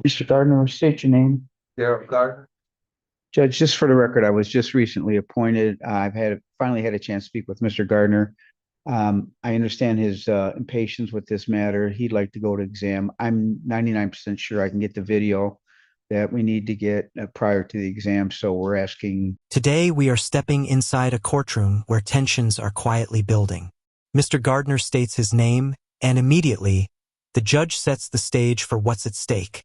Mr. Gardner, state your name. Derek Gardner. Judge, just for the record, I was just recently appointed. I've finally had a chance to speak with Mr. Gardner. I understand his impatience with this matter. He'd like to go to exam. I'm 99% sure I can get the video that we need to get prior to the exam. So we're asking. Today, we are stepping inside a courtroom where tensions are quietly building. Mr. Gardner states his name, and immediately, the judge sets the stage for what's at stake: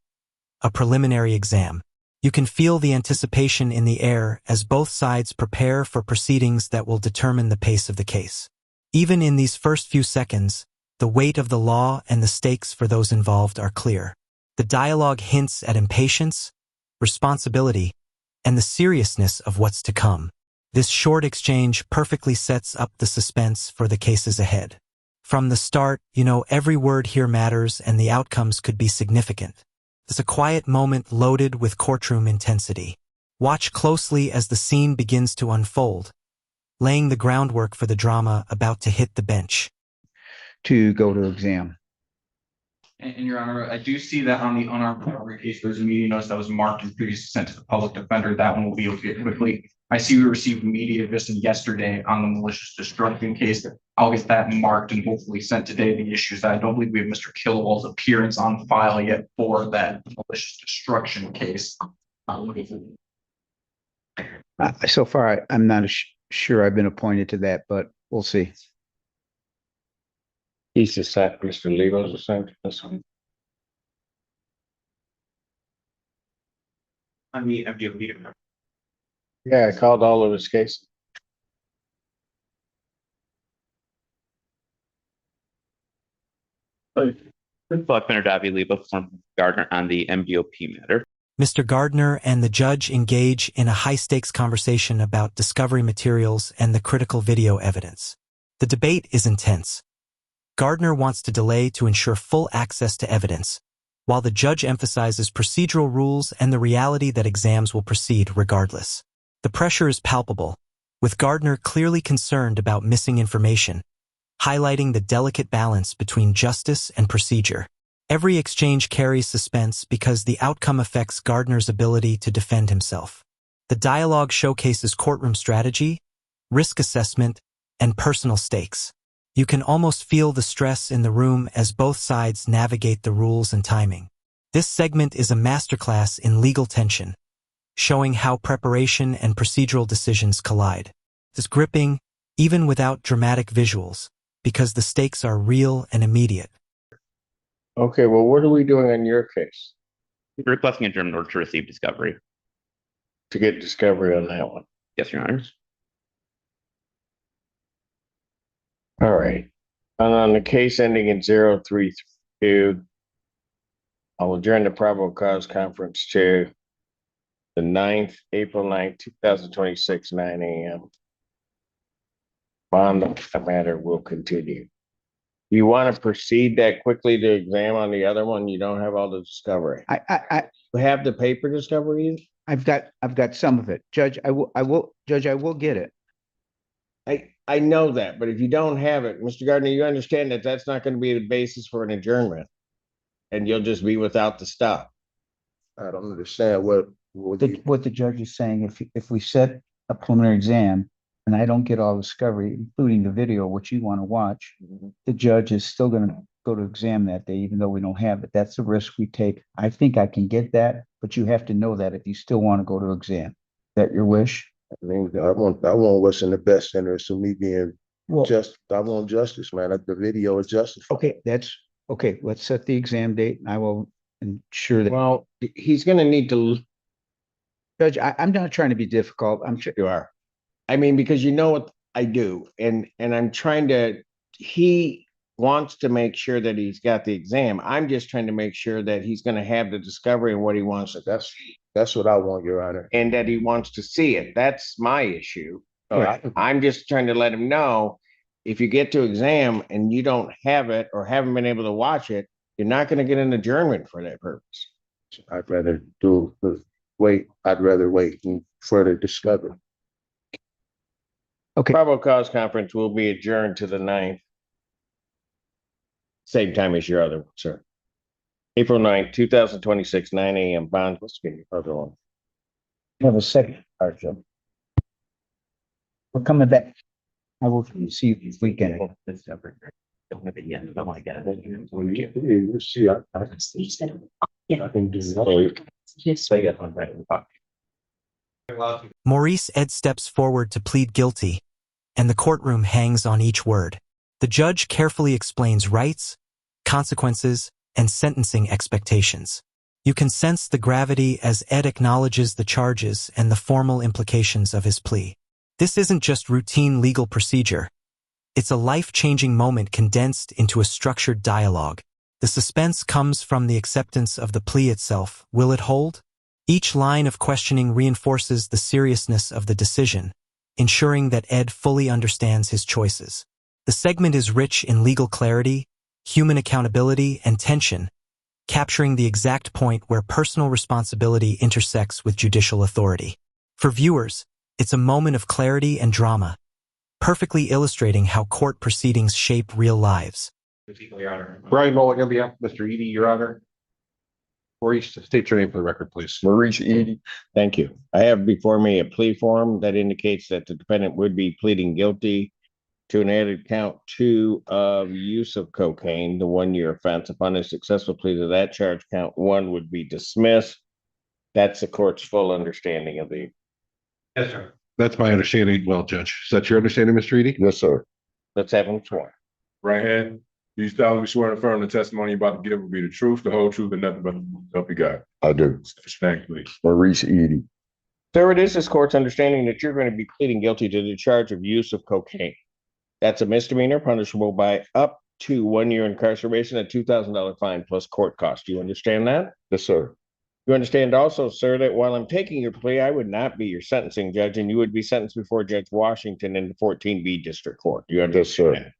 a preliminary exam. You can feel the anticipation in the air as both sides prepare for proceedings that will determine the pace of the case. Even in these first few seconds, the weight of the law and the stakes for those involved are clear. The dialogue hints at impatience, responsibility, and the seriousness of what's to come. This short exchange perfectly sets up the suspense for the cases ahead. From the start, you know every word here matters and the outcomes could be significant. It's a quiet moment loaded with courtroom intensity. Watch closely as the scene begins to unfold, laying the groundwork for the drama about to hit the bench. To go to exam. And Your Honor, I do see that on the unarmed robbery case, there's a media notice that was marked and previously sent to the public defender. That one will be okay quickly. I see we received media vista yesterday on the malicious destruction case. I'll get that marked and hopefully sent today. The issue is that I don't believe we have Mr. Killwell's appearance on file yet for that malicious destruction case. So far, I'm not sure I've been appointed to that, but we'll see. He's the same, Mr. Lego's the same. This one. On the MDOP. Yeah, I called all of his cases. Buckner Davi Leba from Gardner on the MDOP matter. Mr. Gardner and the judge engage in a high-stakes conversation about discovery materials and the critical video evidence. The debate is intense. Gardner wants to delay to ensure full access to evidence, while the judge emphasizes procedural rules and the reality that exams will proceed regardless. The pressure is palpable, with Gardner clearly concerned about missing information, highlighting the delicate balance between justice and procedure. Every exchange carries suspense because the outcome affects Gardner's ability to defend himself. The dialogue showcases courtroom strategy, risk assessment, and personal stakes. You can almost feel the stress in the room as both sides navigate the rules and timing. This segment is a masterclass in legal tension, showing how preparation and procedural decisions collide. It's gripping, even without dramatic visuals, because the stakes are real and immediate. Okay, well, what are we doing on your case? We're requesting adjournment order to receive discovery. To get discovery on that one. Yes, Your Honor. All right. And on the case ending in 032, I'll adjourn the probable cause conference to the April 9th, 2026, 9 a.m. On the matter will continue. You want to proceed that quickly to exam on the other one? You don't have all the discovery. I Have the paper discovery? I've got some of it. Judge, I will get it. I know that, but if you don't have it, Mr. Gardner, you understand that that's not going to be the basis for an adjournment, and you'll just be without the stuff. I don't understand what What the judge is saying. If we set a preliminary exam and I don't get all the discovery, including the video, which you want to watch, the judge is still going to go to exam that day, even though we don't have it. That's the risk we take. I think I can get that, but you have to know that if you still want to go to exam. Is that your wish? I mean, I want what's in the best interest of me being Well, just. I want justice, man. The video is justified. okay, that's okay. Let's set the exam date, and I will ensure that. Well, he's going to need to. Judge, I'm not trying to be difficult. I'm sure You are. I mean, because you know what I do, and I'm trying to. He wants to make sure that he's got the exam. I'm just trying to make sure that he's going to have the discovery and what he wants to. That's what I want, Your Honor. And that he wants to see it. That's my issue. Right. I'm just trying to let him know if you get to exam and you don't have it or haven't been able to watch it, you're not going to get an adjournment for that purpose. I'd rather wait. I'd rather wait and further discover. Okay. Probable cause conference will be adjourned to the 9th. Same time as your other one, sir. April 9th, 2026, 9 a.m. Bond, let's get your other one. We have a second, Joe. We're coming back. I will see you this weekend. Maurice Ed steps forward to plead guilty, and the courtroom hangs on each word. The judge carefully explains rights, consequences, and sentencing expectations. You can sense the gravity as Ed acknowledges the charges and the formal implications of his plea. This isn't just routine legal procedure. It's a life-changing moment condensed into a structured dialogue. The suspense comes from the acceptance of the plea itself. Will it hold? Each line of questioning reinforces the seriousness of the decision, ensuring that Ed fully understands his choices. The segment is rich in legal clarity, human accountability, and tension, capturing the exact point where personal responsibility intersects with judicial authority. For viewers, it's a moment of clarity and drama, perfectly illustrating how court proceedings shape real lives. Brian Mullen, on behalf of Mr. Edie, Your Honor. Maurice, state your name for the record, please. Maurice Edie. Thank you. I have before me a plea form that indicates that the defendant would be pleading guilty to an added count 2 of use of cocaine, the 1-year offense. Upon a successful plea to that charge, count 1 would be dismissed. That's the court's full understanding of the. Yes, sir. That's my understanding. Well, Judge, is that your understanding, Mr. Edie? Yes, sir. Let's have him sworn. Right hand. You solemnly swear and affirm the testimony you're about to give will be the truth, the whole truth, and nothing but the help you God. I do. Thank you, please. Maurice Edie. Sir, it is this court's understanding that you're going to be pleading guilty to the charge of use of cocaine. That's a misdemeanor punishable by up to 1 year incarceration, a $2,000 fine plus court cost. Do you understand that? Yes, sir. You understand also, sir, that while I'm taking your plea, I would not be your sentencing judge, and you would be sentenced before Judge Washington in the 14B District Court. Do you understand? Yes, sir.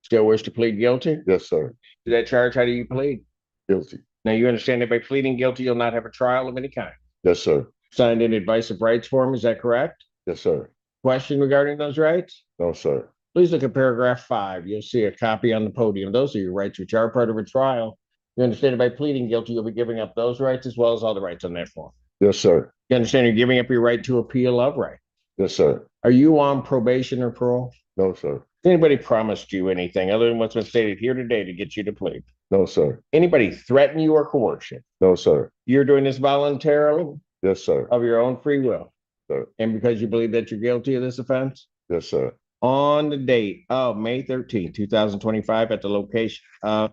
Still wish to plead guilty? Yes, sir. To that charge, how do you plead? Guilty. Now, you understand that by pleading guilty, you'll not have a trial of any kind. Yes, sir. Signed an advice of rights form, is that correct? Yes, sir. Question regarding those rights? No, sir. Please look at paragraph 5. You'll see a copy on the podium. Those are your rights, which are part of a trial. You understand that by pleading guilty, you'll be giving up those rights as well as all the rights on that form. Yes, sir. You understand you're giving up your right to appeal of right. Yes, sir. Are you on probation or parole? No, sir. Anybody promised you anything other than what's been stated here today to get you to plead? No, sir. Anybody threaten you or coerce you? No, sir. You're doing this voluntarily Yes, sir. of your own free will. Sir. And because you believe that you're guilty of this offense? Yes, sir. On the date of May 13, 2025, at the location of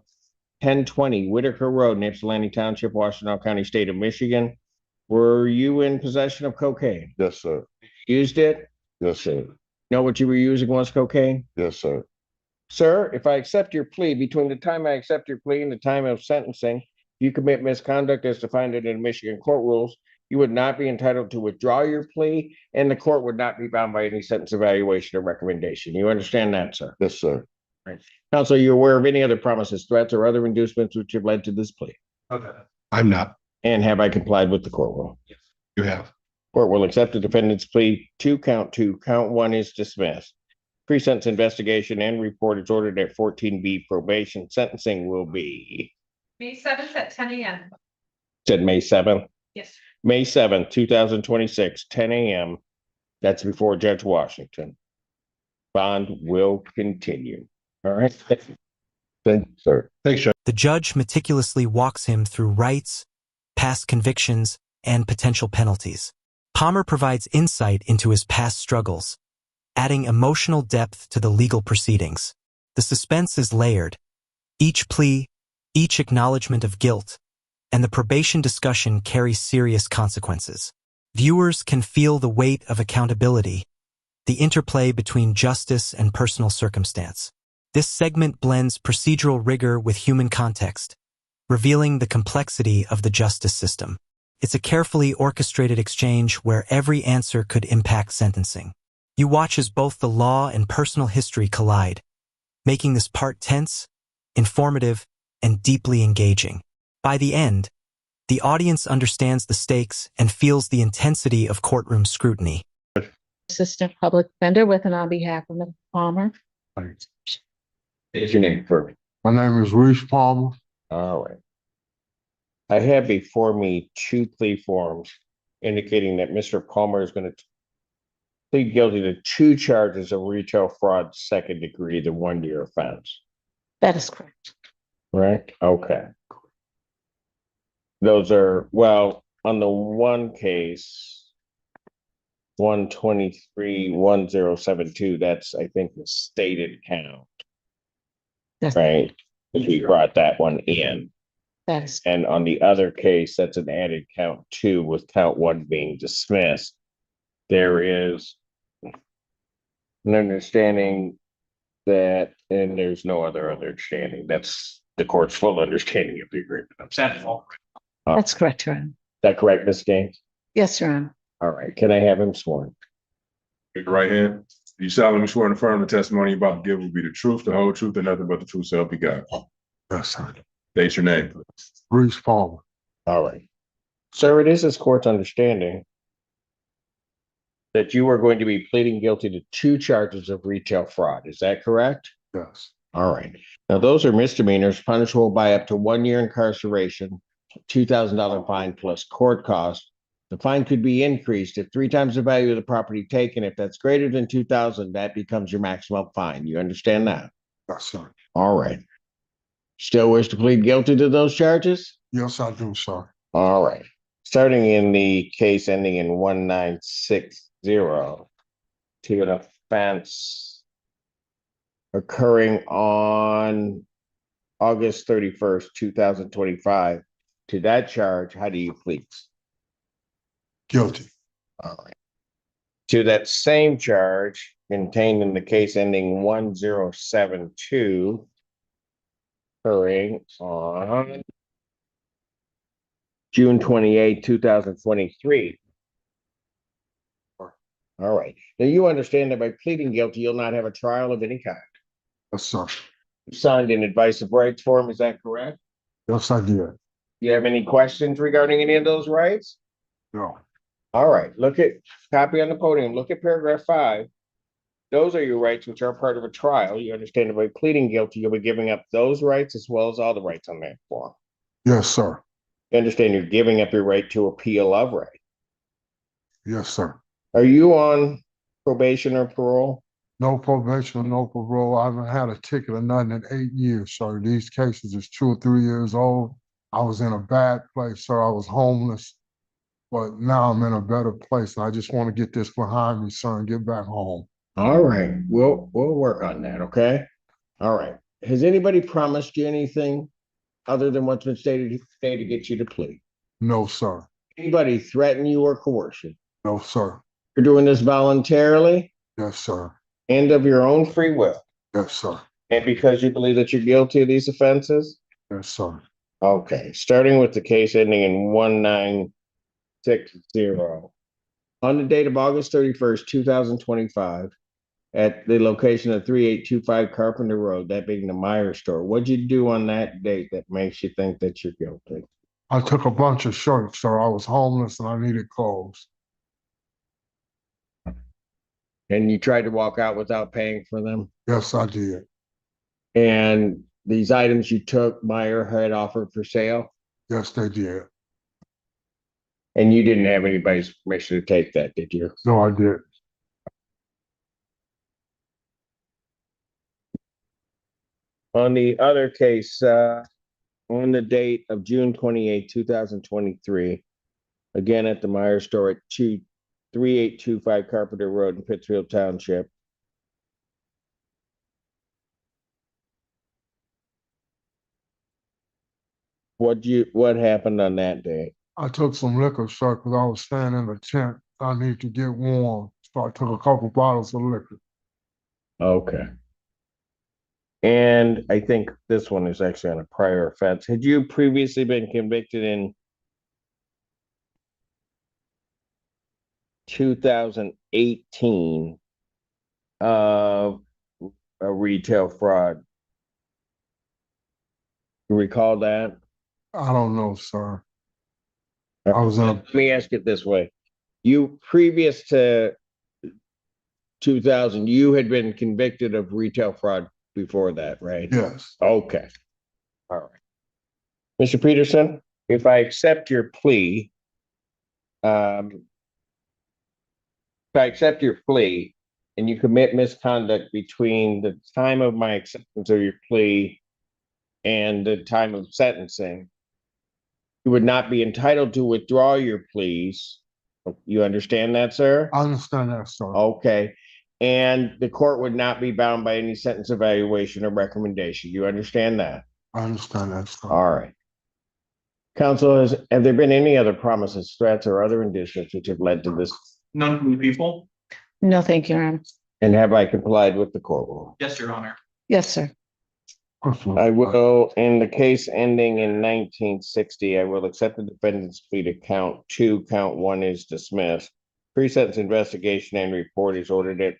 1020 Whitaker Road in Ypsilanti Township, Washtenaw County, State of Michigan, were you in possession of cocaine? Yes, sir. Used it? Yes, sir. Know what you were using was cocaine? Yes, sir. Sir, if I accept your plea, between the time I accept your plea and the time of sentencing, you commit misconduct as defined in Michigan court rules, you would not be entitled to withdraw your plea, and the court would not be bound by any sentence evaluation or recommendation. You understand that, sir? Yes, sir. Counsel, are you aware of any other promises, threats, or other inducements which have led to this plea? Okay. I'm not. And have I complied with the court rule? You have. Court will accept the defendant's plea to count 2. Count 1 is dismissed. Pre-sentence investigation and report is ordered at 14B probation. Sentencing will be May 7th at 10 a.m. said May 7th. Yes. May 7th, 2026, 10 a.m. That's before Judge Washington. Bond will continue. All right. Thank you, sir. Thanks, Judge. The judge meticulously walks him through rights, past convictions, and potential penalties. Palmer provides insight into his past struggles, adding emotional depth to the legal proceedings. The suspense is layered. Each plea, each acknowledgement of guilt, and the probation discussion carries serious consequences. Viewers can feel the weight of accountability, the interplay between justice and personal circumstance. This segment blends procedural rigor with human context, revealing the complexity of the justice system. It's a carefully orchestrated exchange where every answer could impact sentencing. You watch as both the law and personal history collide, making this part tense, informative, and deeply engaging. By the end, the audience understands the stakes and feels the intensity of courtroom scrutiny. Assistant Public Defender with and on behalf of Mr. Palmer. Is your name for me? My name is Reese Palmer. All right. I have before me two plea forms indicating that Mr. Palmer is going to plead guilty to two charges of retail fraud, second degree, the 1 year offense. That is correct. Right? Okay. Those are, well, on the one case, 123-1072, that's, I think, the stated count, That's, right? We brought that one in. that is, And on the other case, that's an added count 2 with count 1 being dismissed. There is an understanding that, and there's no other understanding. That's the court's full understanding of the agreement. That's all. that's correct, Your Honor. Is that correct, Ms. Gaines? Yes, Your Honor. All right. Can I have him sworn? Raise your right hand. Do you solemnly swear and affirm the testimony you're about to give will be the truth, the whole truth, and nothing but the truth, so help you God? Yes, sir. State your name, please. Bruce Palmer. All right. Sir, it is this court's understanding that you are going to be pleading guilty to two charges of retail fraud. Is that correct? Yes. All right. Now, those are misdemeanors punishable by up to 1 year incarceration, $2,000 fine plus court costs. The fine could be increased if 3 times the value of the property taken. If that's greater than 2,000, that becomes your maximum fine. You understand that? Yes, sir. All right. Still wish to plead guilty to those charges? Yes, I do, sir. All right. Starting in the case ending in 1960 to an offense occurring on August 31st, 2025. To that charge, how do you plead? Guilty. All right. To that same charge contained in the case ending 1072, occurring on June 28, 2023. All right. Now you understand that by pleading guilty, you'll not have a trial of any kind. Yes, sir. You signed an advice of rights form, is that correct? Yes, I did. You have any questions regarding any of those rights? No. All right, look at copy on the podium. Look at paragraph 5. Those are your rights, which are part of a trial. You understand that by pleading guilty, you'll be giving up those rights as well as all the rights on that form. Yes, sir. You understand you're giving up your right to appeal of right. Yes, sir. Are you on probation or parole? No probation, no parole. I haven't had a ticket or nothing in 8 years, sir. These cases is 2 or 3 years old. I was in a bad place, sir. I was homeless, but now I'm in a better place. And I just want to get this behind me, sir, and get back home. All right, we'll work on that, okay? All right. Has anybody promised you anything other than what's been stated today to get you to plea? No, sir. Anybody threaten you or coerce you? No, sir. You're doing this voluntarily Yes, sir. and of your own free will, Yes, sir. and because you believe that you're guilty of these offenses? Yes, sir. Okay, starting with the case ending in 1960. On the date of August 31st, 2025, at the location of 3825 Carpenter Road, that being the Meyer store, what'd you do on that date that makes you think that you're guilty? I took a bunch of shirts, sir. I was homeless and I needed clothes. And you tried to walk out without paying for them? Yes, I did. And these items you took, Meyer had offered for sale, Yes, they did. and you didn't have anybody's permission to take that, did you? No, I did. On the other case, on the date of June 28, 2023, again at the Meyer store at 3825 Carpenter Road in Pittsfield Township. What happened on that day? I took some liquor, sir, because I was staying in a tent. I need to get warm. So I took a couple bottles of liquor. Okay. And I think this one is actually on a prior offense. Had you previously been convicted in 2018 of a retail fraud? You recall that? I don't know, sir. I was in a, Let me ask it this way. You, previous to 2000, you had been convicted of retail fraud before that, right? yes. Okay. All right. Mr. Peterson, if I accept your plea, if I accept your plea and you commit misconduct between the time of my acceptance of your plea and the time of sentencing, you would not be entitled to withdraw your pleas. You understand that, sir? I understand that, sir. Okay. And the court would not be bound by any sentence evaluation or recommendation. You understand that? I understand that, sir. All right. Counsel, have there been any other promises, threats, or other indicia which have led to this? None from the people? No, thank you, Your Honor. And have I complied with the court rule? Yes, Your Honor. Yes, sir. I will, in the case ending in 1960, I will accept the defendant's plea to count 2. Count 1 is dismissed. Pre-sentence investigation and report is ordered at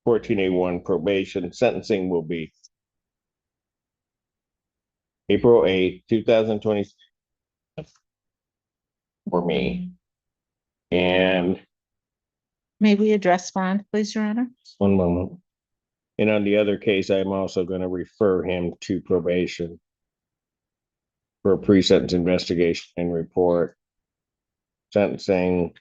14A1 probation. Sentencing will be April 8, 2020 for me. And May we address bond, please, Your Honor? one moment. And on the other case, I'm also going to refer him to probation for a pre-sentence investigation and report. Sentencing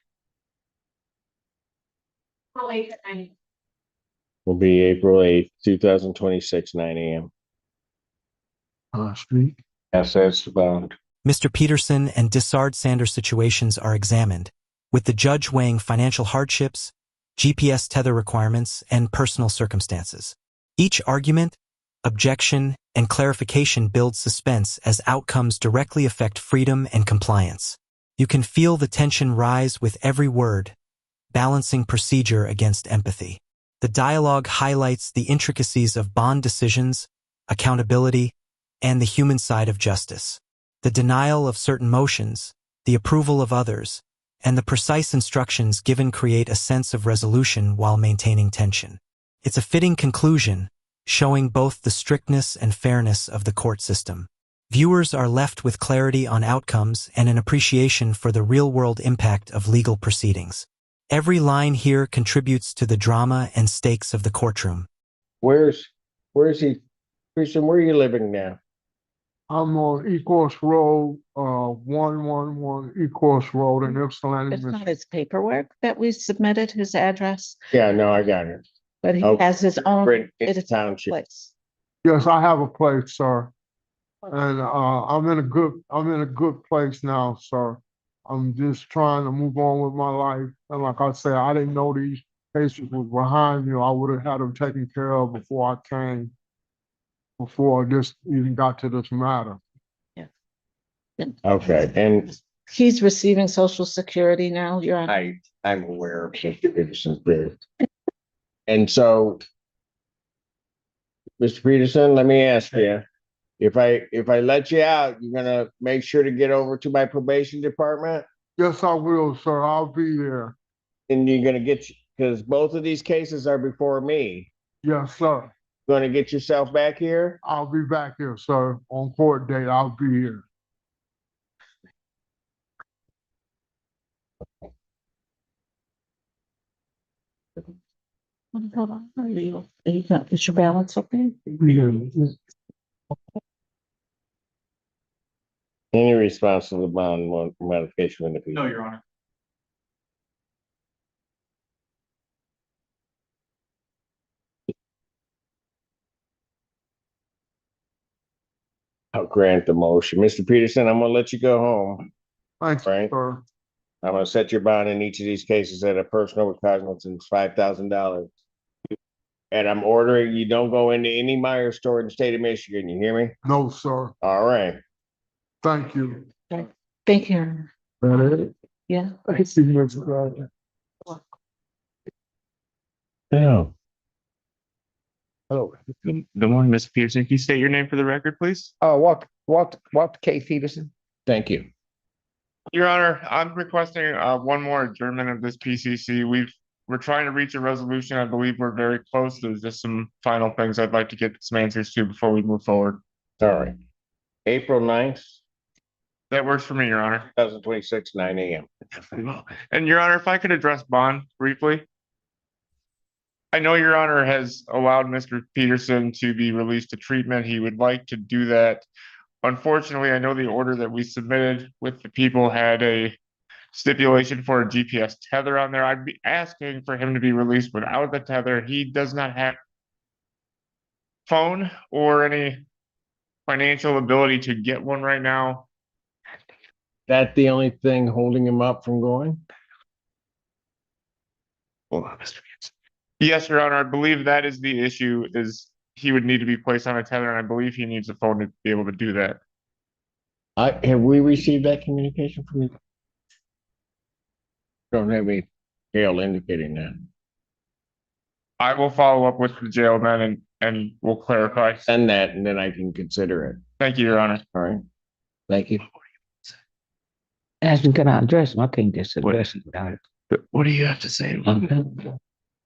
will be April 8th, 2026, 9 a.m. Speak. Yes, that's the bond. Mr. Peterson and Dissard Sanders situations are examined, with the judge weighing financial hardships, GPS tether requirements, and personal circumstances. Each argument, objection, and clarification builds suspense as outcomes directly affect freedom and compliance. You can feel the tension rise with every word, balancing procedure against empathy. The dialogue highlights the intricacies of bond decisions, accountability, and the human side of justice. The denial of certain motions, the approval of others, and the precise instructions given create a sense of resolution while maintaining tension. It's a fitting conclusion, showing both the strictness and fairness of the court system. Viewers are left with clarity on outcomes and an appreciation for the real-world impact of legal proceedings. Every line here contributes to the drama and stakes of the courtroom. Where's he? Christian, where are you living now? I'm on Ecorse Road, 111 Ecorse Road in Ypsilanti, It's not Michigan. his paperwork that we submitted, his address, Yeah, no, I got it. but he Okay. has his own It's it's township. place. Yes, I have a place, sir. And I'm in a good place now, sir. I'm just trying to move on with my life. And like I said, I didn't know these cases was behind me. I would have had them taken care of before I came, before this even got to this matter. Okay, and He's receiving Social Security now, Your Honor. I'm aware of Mr. Peterson's bid. And so, Mr. Peterson, let me ask you, if I let you out, you're gonna make sure to get over to my probation department? Yes, I will, sir. I'll be there. And you're gonna because both of these cases are before me. Yes, sir. Gonna get yourself back here? I'll be back here, sir. On court date, I'll be here. Hold on, is your balance okay? Any response to the bond modification in the future? No, Your Honor. I'll grant the motion. Mr. Peterson, I'm gonna let you go home. Thanks, Right. sir. I'm gonna set your bond in each of these cases at a personal recognizance, $5,000. And I'm ordering you don't go into any Meyer store in the state of Michigan. You hear me? No, sir. All right. Thank you. Thank you, Your Honor. That it? Yeah. I see you, Mr. President. Yeah. Hello. Good morning, Mr. Peterson. Can you state your name for the record, please? Walter K. Peterson. Thank you. Your Honor, I'm requesting one more adjournment of this PCC. We're trying to reach a resolution. I believe we're very close. There's just some final things I'd like to get some answers to before we move forward. All right. April 9th, That works for me, Your Honor. 2026, 9 a.m. And Your Honor, if I could address bond briefly. I know Your Honor has allowed Mr. Peterson to be released to treatment. He would like to do that unfortunately, I know the order that we submitted with the people had a stipulation for a GPS tether on there. I'd be asking for him to be released without the tether. He does not have phone or any financial ability to get one right now. That the only thing holding him up from going? Yes, Your Honor, I believe that is the issue, is he would need to be placed on a tether, and I believe he needs a phone to be able to do that. Have we received that communication from you? Don't have any jail indicating that. I will follow up with the jail then and we'll clarify. Send that and then I can consider it. Thank you, Your Honor. All right. Thank you. Asking, can I address him? I can't just address him without it. What do you have to say?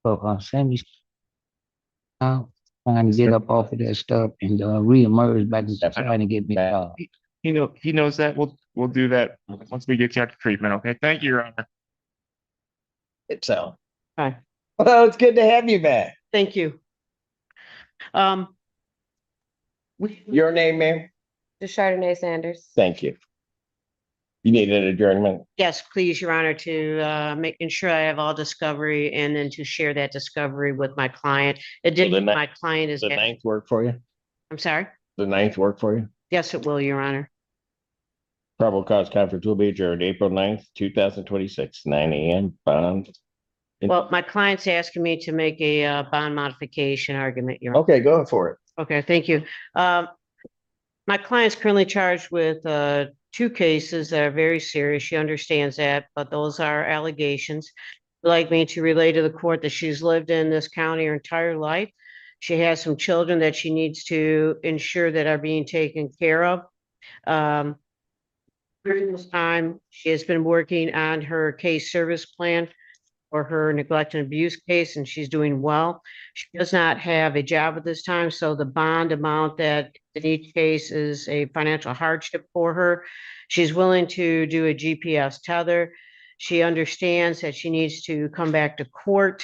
So, Sammy, trying to get up off of that stuff and reemerge back into trying to get me a job. He knows that. We'll do that once we get you out to treatment. Okay. Thank you, Your Honor. It's so. Hi, Well, it's good to have you back. thank you. Your name, ma'am? The Chardonnay Sanders. Thank you. You need an adjournment. Yes, please, Your Honor, to making sure I have all discovery and then to share that discovery with my client. Additionally, my client is, The 9th work for you? I'm sorry? The 9th work for you? Yes, it will, Your Honor. Probable cause conference will be adjourned April 9th, 2026, 9 a.m. Bond. Well, my client's asking me to make a bond modification argument, Your Honor. Okay, go for it. Okay, thank you. My client's currently charged with 2 cases that are very serious. She understands that, but those are allegations. She'd like me to relay to the court that she's lived in this county her entire life. She has some children that she needs to ensure that are being taken care of. During this time, she has been working on her case service plan for her neglect and abuse case, and she's doing well. She does not have a job at this time, so the bond amount that in each case is a financial hardship for her. She's willing to do a GPS tether. She understands that she needs to come back to court,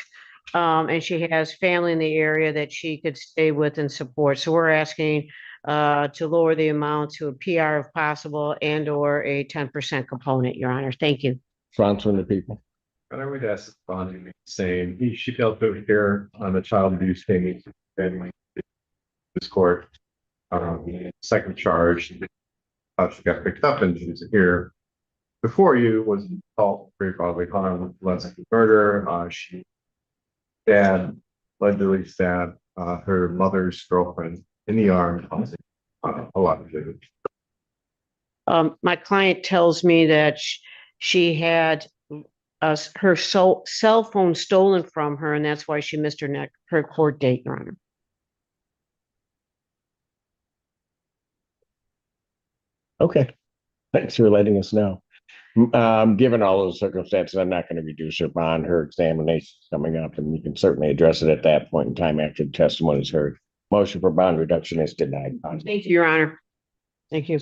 and she has family in the area that she could stay with and support. So we're asking to lower the amount to a PR if possible and or a 10% component, Your Honor. Thank you. Front from the people. And I would ask the bonding saying she failed to appear on the child abuse case in this court. Second charge, she got picked up and she was here before you was assault, very bodily harm, less murder. She allegedly stabbed her mother's girlfriend in the arm, causing a lot of damage. My client tells me that she had her cell phone stolen from her, and that's why she missed her court date, Your Honor. Okay. Thanks for letting us know. Given all those circumstances, I'm not going to reduce her bond. Her examination is coming up, and we can certainly address it at that point in time after the testimony is heard. Motion for bond reduction is denied. Thank you, Your Honor. Thank you.